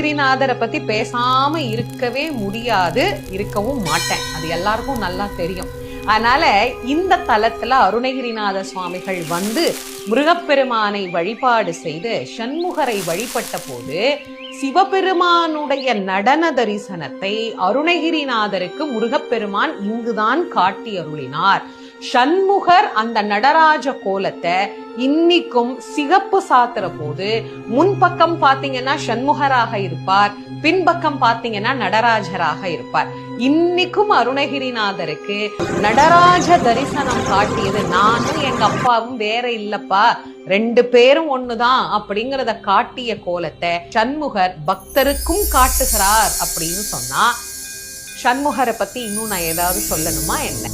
அருணகிரிநாதரை பத்தி பேசாம இருக்கவே முடியாது, இருக்கவும் மாட்டேன். அது எல்லாருக்கும் நல்லா தெரியும். அதனால இந்த தலத்துல அருணகிரிநாத சுவாமிகள் வந்து முருகப்பெருமானை வழிபாடு செய்து சண்முகரை வழிபட்ட போது சிவபெருமானுடைய நடன தரிசனத்தை அருணகிரிநாதருக்கு முருகப்பெருமான் இங்குதான் காட்டி அருளினார். சண்முகர் அந்த நடராஜ கோலத்தை இன்னைக்கும் சிகப்பு சாத்துற போது முன்பக்கம் பாத்தீங்கன்னா சண்முகராக இருப்பார், பின்பக்கம் பாத்தீங்கன்னா நடராஜராக இருப்பார். இன்னைக்கும் அருணகிரிநாதருக்கு நடராஜ தரிசனம் காட்டியது நானும் எங்க அப்பாவும் வேற இல்லப்பா, 2 பேரும் ஒண்ணுதான் அப்படிங்கறத காட்டிய கோலத்தை சண்முகர் பக்தருக்கும் காட்டுகிறார் அப்படின்னு சொன்னா, சண்முகரை பத்தி இன்னும் நான் ஏதாவது சொல்லணுமா என்ன?